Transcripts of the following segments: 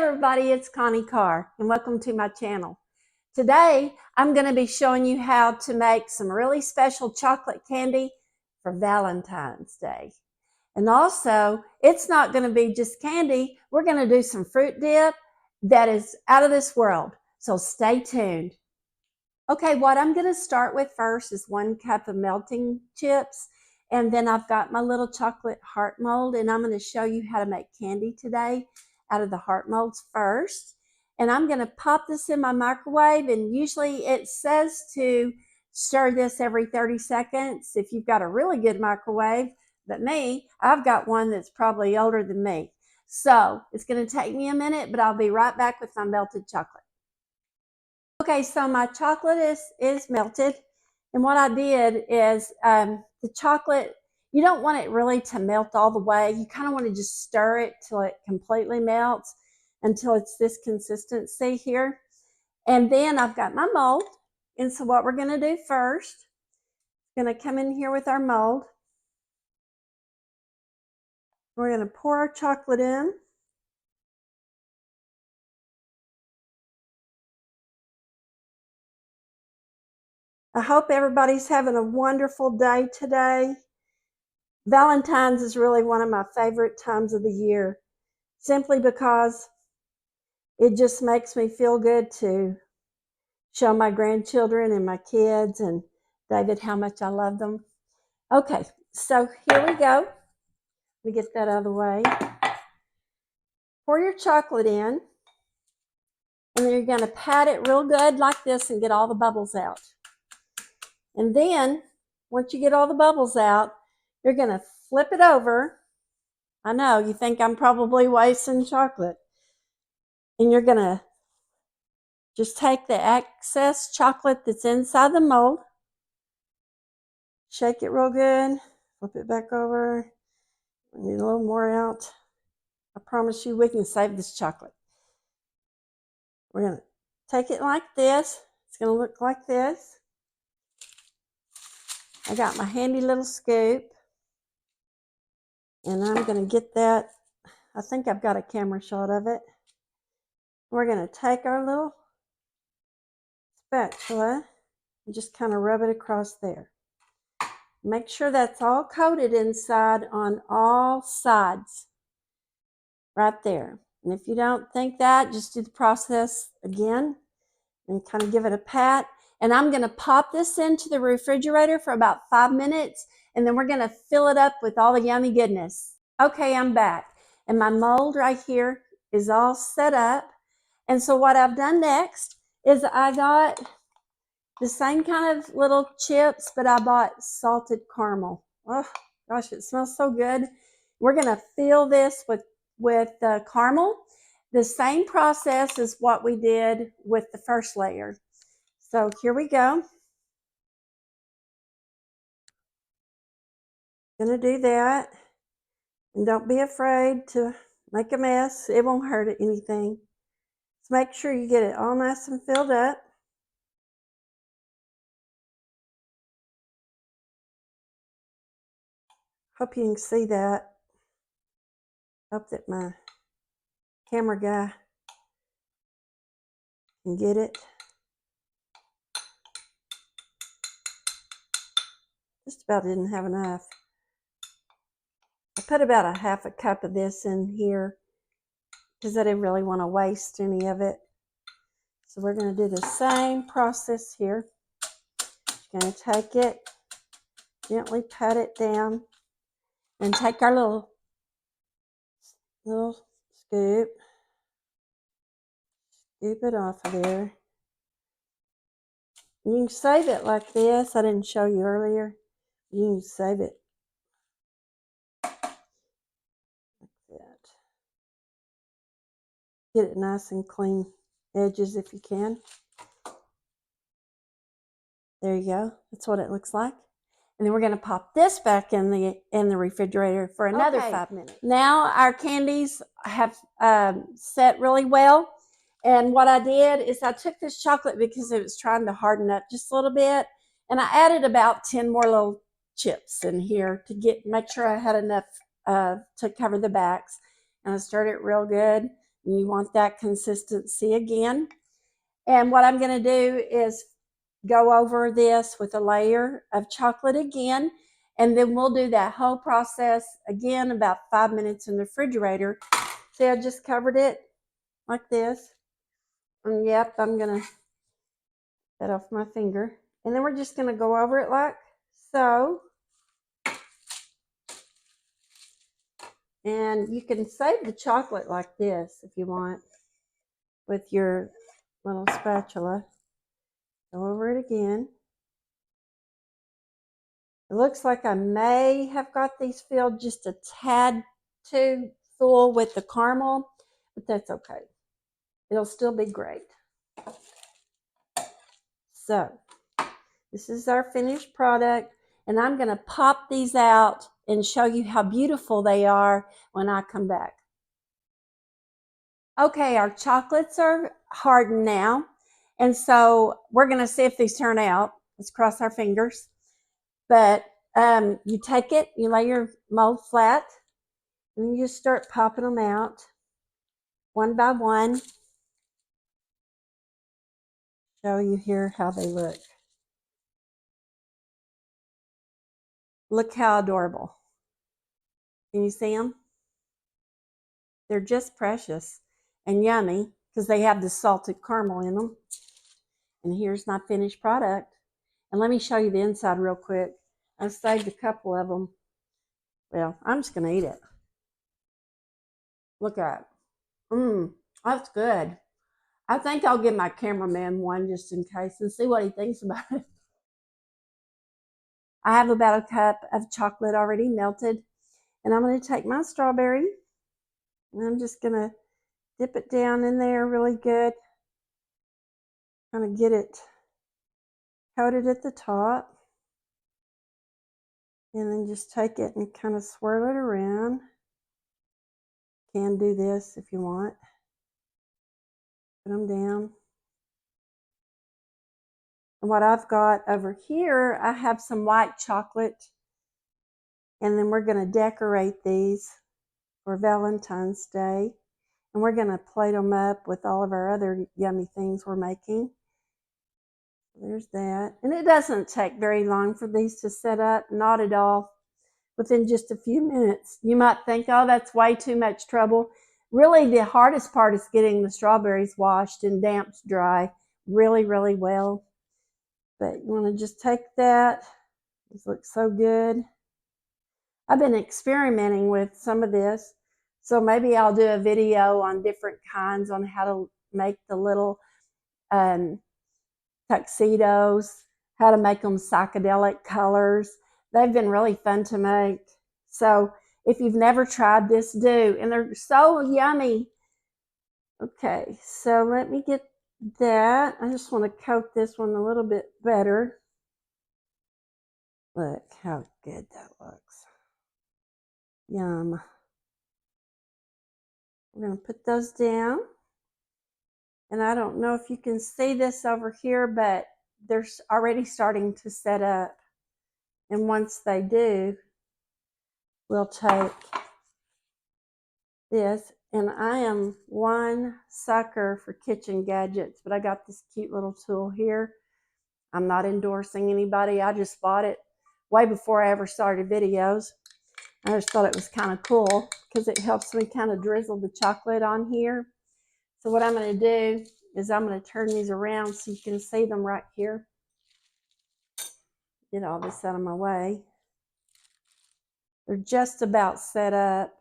everybody, it's Connie Karr and welcome to my channel. Today I'm going to be showing you how to make some really special chocolate candy for Valentine's Day. And also, it's not going to be just candy. We're going to do some fruit dip that is out of this world. So stay tuned. Okay, what I'm going to start with first is 1 cup of melting chips. And then I've got my little chocolate heart mold, and I'm going to show you how to make candy today out of the heart molds first. And I'm going to pop this in my microwave, and usually it says to stir this every 30 seconds if you've got a really good microwave. But me, I've got one that's probably older than me. So it's going to take me a minute, but I'll be right back with my melted chocolate. Okay, so my chocolate is melted, and what I did is the chocolate, you don't want it really to melt all the way. You kind of want to just stir it till it completely melts until it's this consistency here. And then I've got my mold, and so what we're going to do first, going to come in here with our mold. We're going to pour our chocolate in. I hope everybody's having a wonderful day today. Valentine's is really one of my favorite times of the year, simply because it just makes me feel good to show my grandchildren and my kids and David how much I love them. Okay, so here we go. Let me get that out of the way. Pour your chocolate in, and then you're going to pat it real good like this and get all the bubbles out. And then, once you get all the bubbles out, you're going to flip it over. I know, you think I'm probably wasting chocolate. And you're going to just take the excess chocolate that's inside the mold, shake it real good, flip it back over. I need a little more out. I promise you we can save this chocolate. We're going to take it like this. It's going to look like this. I got my handy little scoop, and I'm going to get that. I think I've got a camera shot of it. We're going to take our little spatula and just kind of rub it across there. Make sure that's all coated inside on all sides, right there. And if you don't think that, just do the process again and kind of give it a pat. And I'm going to pop this into the refrigerator for about 5 minutes, and then we're going to fill it up with all the yummy goodness. Okay, I'm back, and my mold right here is all set up. And so what I've done next is I got the same kind of little chips, but I bought salted caramel. Oh gosh, it smells so good. We're going to fill this with caramel. The same process as what we did with the first layer. So here we go. Gonna do that. And don't be afraid to make a mess. It won't hurt anything. So make sure you get it all nice and filled up. Hope you can see that. Hope that my camera guy can get it. Just about didn't have enough. I put about a half a cup of this in here because I didn't really want to waste any of it. So we're going to do the same process here. Just going to take it, gently pat it down, and take our little scoop, scoop it off of there. You can save it like this. I didn't show you earlier. You can save it like that. Get it nice and clean edges if you can. There you go. That's what it looks like. And then we're going to pop this back in the refrigerator for another 5 minutes. Now our candies have set really well. And what I did is I took this chocolate because it was trying to harden up just a little bit. And I added about 10 more little chips in here to make sure I had enough to cover the backs. And I stirred it real good. You want that consistency again. And what I'm going to do is go over this with a layer of chocolate again, and then we'll do that whole process again about 5 minutes in the refrigerator. See, I just covered it like this. And yep, I'm going to cut off my finger. And then we're just going to go over it like so. And you can save the chocolate like this if you want with your little spatula. Go over it again. It looks like I may have got these filled just a tad too full with the caramel, but that's okay. It'll still be great. So this is our finished product, and I'm going to pop these out and show you how beautiful they are when I come back. Okay, our chocolates are hardened now, and so we're going to see if these turn out. Let's cross our fingers. But you take it, you lay your mold flat, and you just start popping them out one by one. Show you here how they look. Look how adorable. Can you see them? They're just precious and yummy because they have the salted caramel in them. And here's my finished product. And let me show you the inside real quick. I've saved a couple of them. Well, I'm just going to eat it. Look at it. That's good. I think I'll give my cameraman one just in case and see what he thinks about it. I have about a cup of chocolate already melted. And I'm going to take my strawberry and I'm just going to dip it down in there really good. Kind of get it coated at the top. And then just take it and kind of swirl it around. You can do this if you want. Put them down. And what I've got over here, I have some white chocolate. And then we're going to decorate these for Valentine's Day. And we're going to plate them up with all of our other yummy things we're making. There's that. And it doesn't take very long for these to set up. Not at all. Within just a few minutes. You might think, oh, that's way too much trouble. Really, the hardest part is getting the strawberries washed and damped dry really, really well. But you want to just take that. These look so good. I've been experimenting with some of this. So maybe I'll do a video on different kinds on how to make the little tuxedos, how to make them psychedelic colors. They've been really fun to make. So if you've never tried this, do. And they're so yummy. Okay, so let me get that. I just want to coat this one a little bit better. Look how good that looks. Yum. We're going to put those down. And I don't know if you can see this over here, but they're already starting to set up. And once they do, we'll take this. And I am one sucker for kitchen gadgets, but I got this cute little tool here. I'm not endorsing anybody. I just bought it way before I ever started videos. I just thought it was kind of cool because it helps me kind of drizzle the chocolate on here. So what I'm going to do is I'm going to turn these around so you can see them right here. Get all this out of my way. They're just about set up.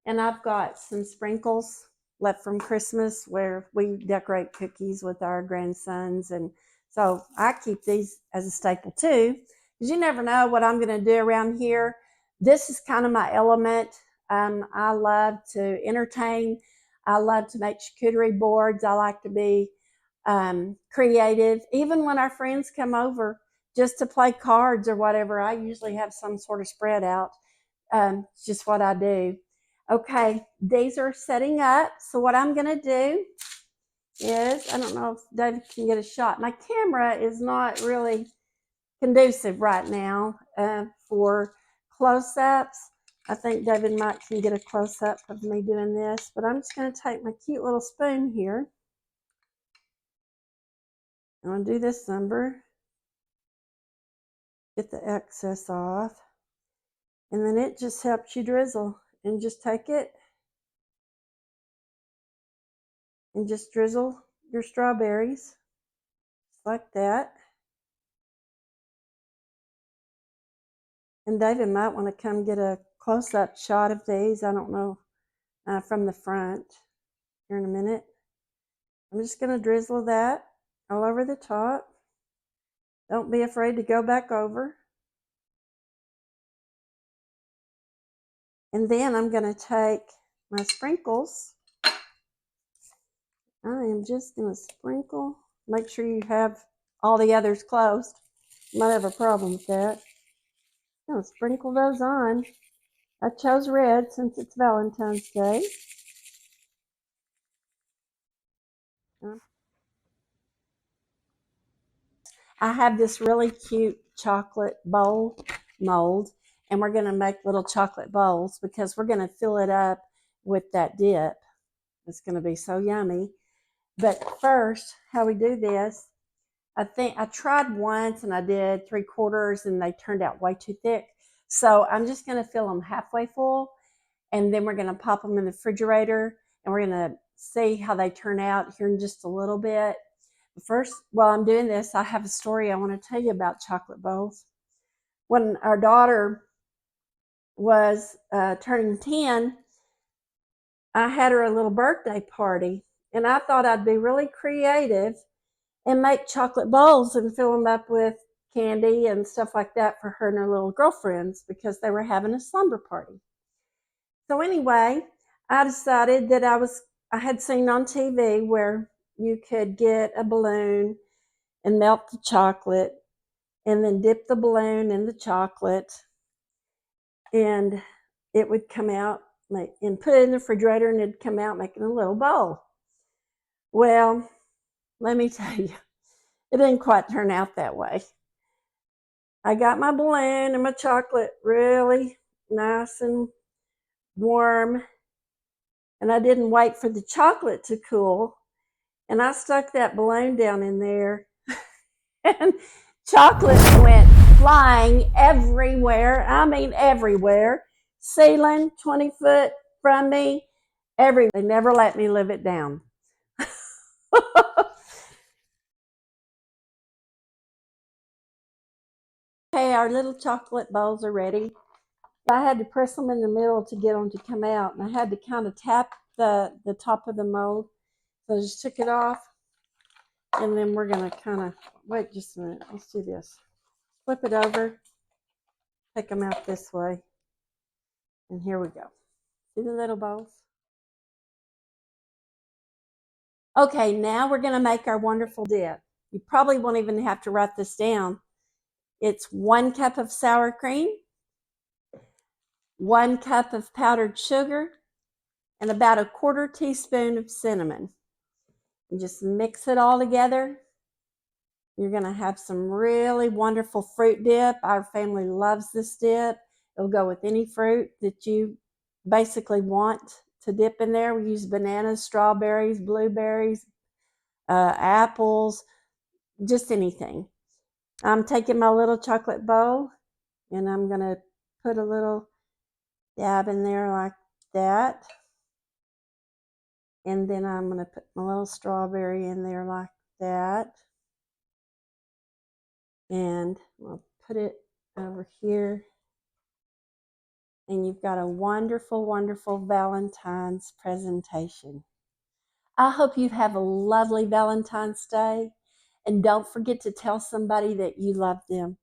And I've got some sprinkles left from Christmas where we decorate cookies with our grandsons. And so I keep these as a staple too, because you never know what I'm going to do around here. This is kind of my element. I love to entertain. I love to make charcuterie boards. I like to be creative. Even when our friends come over just to play cards or whatever, I usually have some sort of spread out. It's just what I do. Okay, these are setting up. So what I'm going to do is, I don't know if David can get a shot. My camera is not really conducive right now for close-ups. I think David might can get a close-up of me doing this, but I'm just going to take my cute little spoon here. I'm going to do this number, get the excess off, and then it just helps you drizzle. And just take it and just drizzle your strawberries like that. And David might want to come get a close-up shot of these. I don't know, from the front here in a minute. I'm just going to drizzle that all over the top. Don't be afraid to go back over. And then I'm going to take my sprinkles. I am just going to sprinkle. Make sure you have all the others closed. You might have a problem with that. I'm going to sprinkle those on. I chose red since it's Valentine's Day. I have this really cute chocolate bowl mold, and we're going to make little chocolate bowls because we're going to fill it up with that dip. It's going to be so yummy. But first, how we do this, I think I tried once and I did 3/4 and they turned out way too thick. So I'm just going to fill them halfway full, and then we're going to pop them in the refrigerator, and we're going to see how they turn out here in just a little bit. First, while I'm doing this, I have a story I want to tell you about chocolate bowls. When our daughter was turning 10, I had her a little birthday party, and I thought I'd be really creative and make chocolate bowls and fill them up with candy and stuff like that for her and her little girlfriends because they were having a slumber party. So anyway, I decided that I had seen on TV where you could get a balloon and melt the chocolate and then dip the balloon in the chocolate, and it would come out and put it in the refrigerator, and it'd come out making a little bowl. Well, let me tell you, it didn't quite turn out that way. I got my balloon and my chocolate really nice and warm, and I didn't wait for the chocolate to cool, and I stuck that balloon down in there, and chocolate went flying everywhere. I mean everywhere. Ceiling 20 foot from me, everywhere. They never let me live it down. Okay, our little chocolate bowls are ready. I had to press them in the middle to get them to come out, and I had to kind of tap the top of the mold. So I just took it off, and then we're going to kind of, wait just a minute, let's do this. Flip it over, take them out this way, and here we go. See the little bowls? Okay, now we're going to make our wonderful dip. You probably won't even have to write this down. It's 1 cup of sour cream, 1 cup of powdered sugar, and about a 1/4 teaspoon of cinnamon. You just mix it all together. You're going to have some really wonderful fruit dip. Our family loves this dip. It'll go with any fruit that you basically want to dip in there. We use bananas, strawberries, blueberries, apples, just anything. I'm taking my little chocolate bowl, and I'm going to put a little dab in there like that. And then I'm going to put my little strawberry in there like that. And I'll put it over here. And you've got a wonderful, wonderful Valentine's presentation. I hope you have a lovely Valentine's Day. And don't forget to tell somebody that you love them.